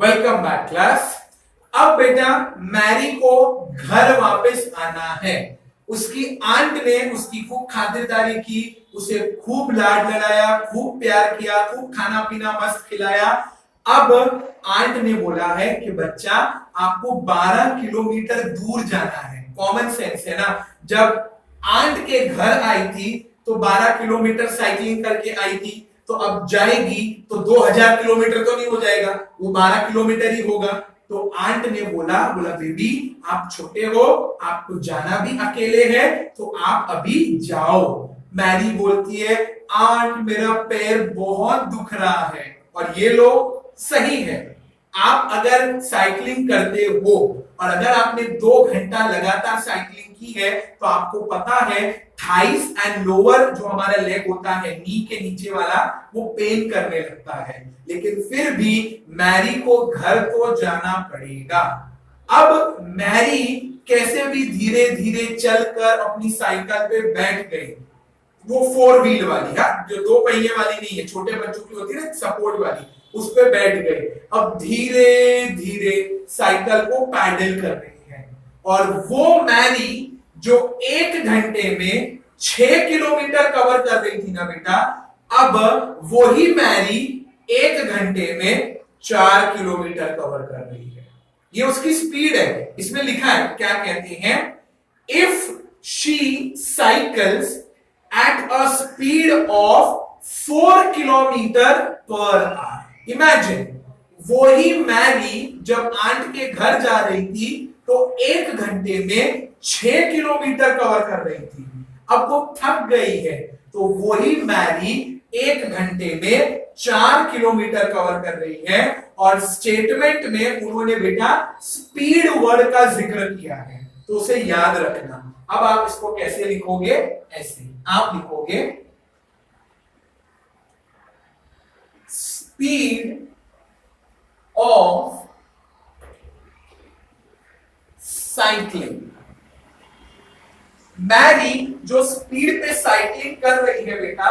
Welcome back class. अब बेटा Mary को घर वापस आना है। उसकी आंट ने उसकी खूब खातिरदारी की, उसे खूब लाड लड़ाया, खूब प्यार किया, खूब खाना पीना मस्त खिलाया। अब आंट ने बोला है कि बच्चा आपको 12 किलोमीटर दूर जाना है। कॉमन सेंस है ना, जब आंट के घर आई थी तो 12 किलोमीटर साइकिलिंग करके आई थी, तो अब जाएगी तो 2000 किलोमीटर तो नहीं हो जाएगा, वो 12 किलोमीटर ही होगा। तो आंट ने बोला बेबी आप छोटे हो, आपको जाना भी अकेले है, तो आप अभी जाओ। मैरी बोलती है आंट मेरा पैर बहुत दुख रहा है। और ये लो सही है, आप अगर साइकिलिंग करते हो और अगर आपने 2 घंटा लगातार साइकिलिंग की है तो आपको पता है थाइस एंड लोअर जो हमारा लेग होता है, नी के नीचे वाला, वो पेन करने लगता है। लेकिन फिर भी मैरी को घर तो जाना पड़ेगा। अब मैरी कैसे भी धीरे धीरे चलकर अपनी साइकिल पे बैठ गई। वो 4 व्हील वाली, जो 2 पहिए वाली नहीं है, छोटे बच्चों की होती है ना सपोर्ट वाली, उस पे बैठ गए। अब धीरे धीरे साइकिल को पैडल कर रही है। और वो मैरी जो 1 घंटे में 6 किलोमीटर कवर कर रही थी ना बेटा, अब वही मैरी 1 घंटे में 4 किलोमीटर कवर कर रही है। ये उसकी स्पीड है। इसमें लिखा है, क्या कहते हैं, if she cycles at a speed of 4 kilometre per our. Imagine, वही मैरी जब आंट के घर जा रही थी तो 1 घंटे में 6 किलोमीटर कवर कर रही थी। अब वो थक गई है, तो वही मैरी 1 घंटे में 4 किलोमीटर कवर कर रही है। और स्टेटमेंट में उन्होंने बेटा स्पीड वर्ड का जिक्र किया है, तो उसे याद रखना। अब आप इसको कैसे लिखोगे, ऐसे आप लिखोगे स्पीड ऑफ साइकिलिंग। मैरी जो स्पीड पे साइकिलिंग कर रही है बेटा,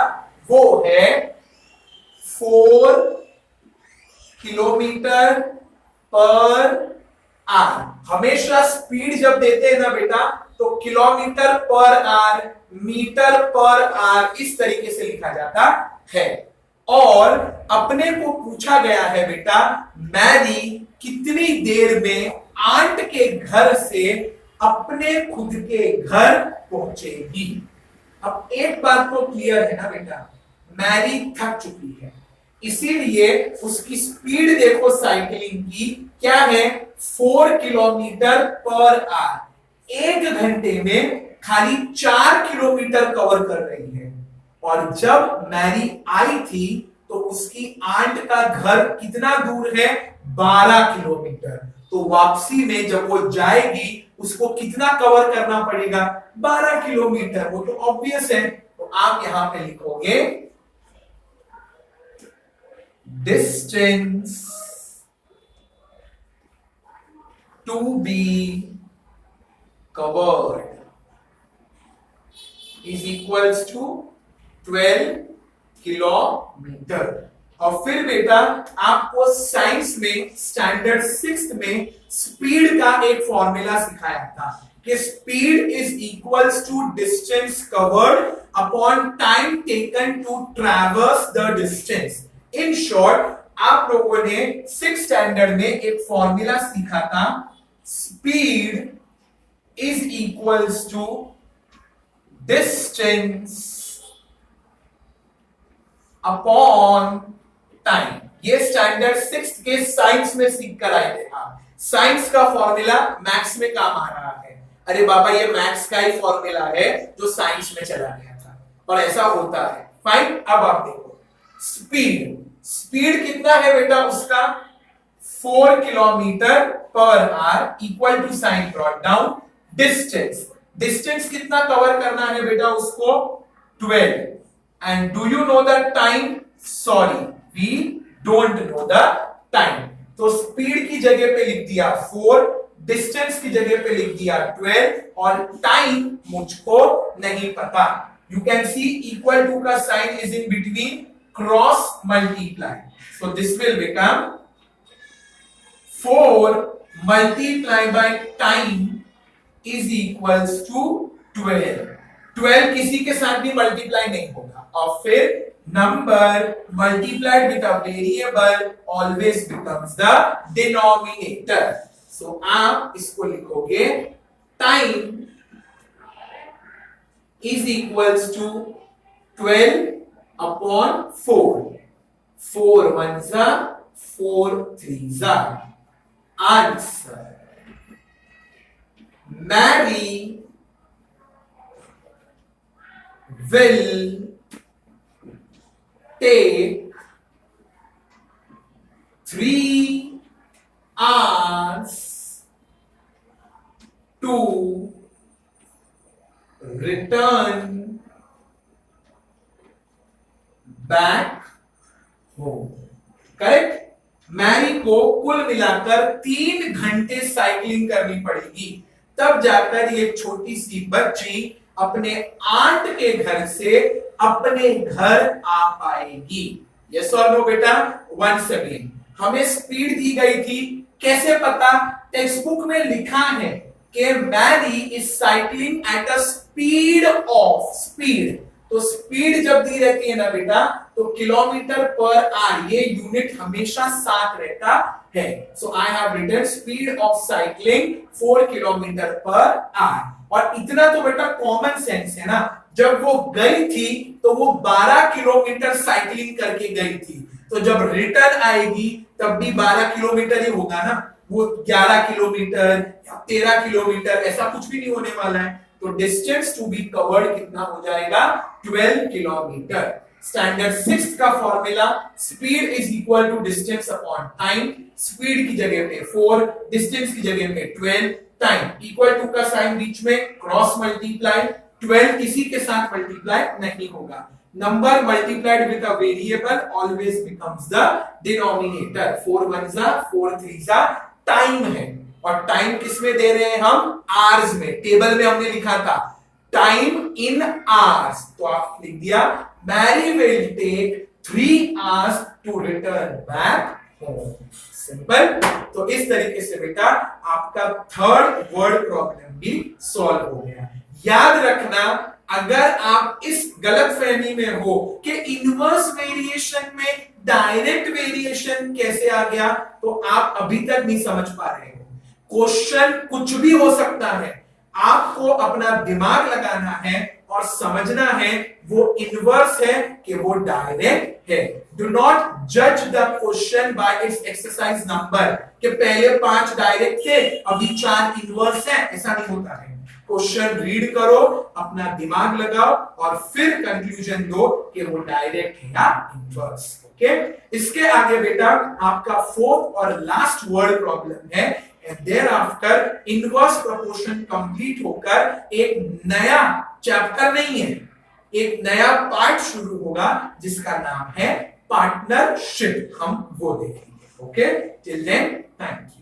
वो है 4 किलोमीटर पर आवर। हमेशा स्पीड जब देते हैं ना बेटा, तो kilometre per our, metre per hour इस तरीके से लिखा जाता है। और अपने को पूछा गया है बेटा मैरी कितनी देर में आंट के घर से अपने खुद के घर पहुंचेगी। अब एक बात तो क्लियर है ना बेटा, मैरी थक चुकी है, इसीलिए उसकी स्पीड देखो साइकिलिंग की क्या है, 4 किलोमीटर पर आवर। 1 घंटे में खाली 4 किलोमीटर कवर कर रही है। और जब मैरी आई थी तो उसकी आंट का घर कितना दूर है, 12 किलोमीटर। तो वापसी में जब वो जाएगी उसको कितना कवर करना पड़ेगा, 12 किलोमीटर। वो तो ऑब्वियस है। तो आप यहां पे लिखोगे distance to be covered is equals to 12 kilometre. और फिर बेटा आपको साइंस में स्टैंडर्ड 6th में स्पीड का एक फॉर्मूला सिखाया था कि speed is equals to distance covered upon time taken to traverse the distance. In short आप लोगों ने 6th स्टैंडर्ड में एक फॉर्मूला सीखा था, speed is equals to distance upon time। ये स्टैंडर्ड 6th के साइंस में सीख कर आए थे आप। साइंस का फॉर्मूला मैथ्स में काम आ रहा है। अरे बाबा ये मैथ्स का ही फॉर्मूला है जो साइंस में चला गया था, और ऐसा होता है। फाइन, अब आप देखो स्पीड कितना है बेटा उसका, 4 kilometre per hour equal to sign brought down distance कितना कवर करना है बेटा उसको, 12। And do you know the time, sorry we don't know the time. तो स्पीड की जगह पे लिख दिया 4, डिस्टेंस की जगह पे लिख दिया 12, और टाइम मुझको नहीं पता। You can see equal to का sign is in between, cross multiply, so this will become 4 multiply by time is equals to 12। 12 किसी के साथ भी मल्टीप्लाई नहीं होगा, और फिर number multiplied with a variable always becomes the denominator. So आप इसको लिखोगे time is equals to 12 upon 4। 4 1 जा 4 3 जा। Answer Mary will take 3 hours to return back home। Correct. Mary को कुल मिलाकर 3 घंटे साइकिलिंग करनी पड़ेगी, तब जाकर ये छोटी सी बच्ची अपने आंट के घर से अपने घर आ पाएगी। यस और नो बेटा? वंस अगेन हमें स्पीड दी गई थी, कैसे पता? टेक्स्ट बुक में लिखा है कि Mary is cycling at a speed of, speed, तो स्पीड जब दी रहती है ना बेटा, तो किलोमीटर पर आवर, ये यूनिट हमेशा साथ रहता है। So I have written speed of cycling 4 kilometre per hour. और इतना तो बेटा कॉमन सेंस है ना, जब वो गई थी तो वो 12 किलोमीटर साइक्लिंग करके गई थी, तो जब रिटर्न आएगी तब भी 12 किलोमीटर ही होगा ना, वो 11 किलोमीटर या 13 किलोमीटर ऐसा कुछ भी नहीं होने वाला है। तो डिस्टेंस टू बी कवर्ड कितना हो जाएगा? 12 किलोमीटर। स्टैंडर्ड 6 का formula, speed is equal to distance upon time. Speed की जगह पे 4, डिस्टेंस की जगह पे 12, टाइम इक्वल टू का साइन बीच में, क्रॉस मल्टीप्लाई, 12 किसी के साथ मल्टीप्लाई नहीं होगा। Number multiplied with a variable always becomes the denominator. 4 1 जा 4 3 जा टाइम है, और टाइम किस में दे रहे हैं हम? आवर्स में। टेबल में हमने लिखा था टाइम इन आवर्स, तो आप लिख दिया Mary will take 3 hours to return back home. Simple. तो इस तरीके से बेटा आपका थर्ड वर्ड प्रॉब्लम भी सॉल्व हो गया। याद रखना, अगर आप इस गलतफहमी में हो कि इनवर्स वेरिएशन में डायरेक्ट वेरिएशन कैसे आ गया, तो आप अभी तक नहीं समझ पा रहे हो। क्वेश्चन कुछ भी हो सकता है, आपको अपना दिमाग लगाना है और समझना है वो इनवर्स है कि वो डायरेक्ट है। डू नॉट जज the question by it's exercise number, कि पहले 5 डायरेक्ट थे अभी 4 इनवर्स है, ऐसा नहीं होता है। क्वेश्चन रीड करो, अपना दिमाग लगाओ और फिर कंक्लूजन दो कि वो डायरेक्ट है या इनवर्स। ओके, इसके आगे बेटा आपका फोर्थ और लास्ट वर्ड प्रॉब्लम है, and thereafter inverse proportion complete होकर एक नया चैप्टर नहीं है, एक नया पार्ट शुरू होगा जिसका नाम है पार्टनरशिप। हम वो देखेंगे। Okay, till then thank you.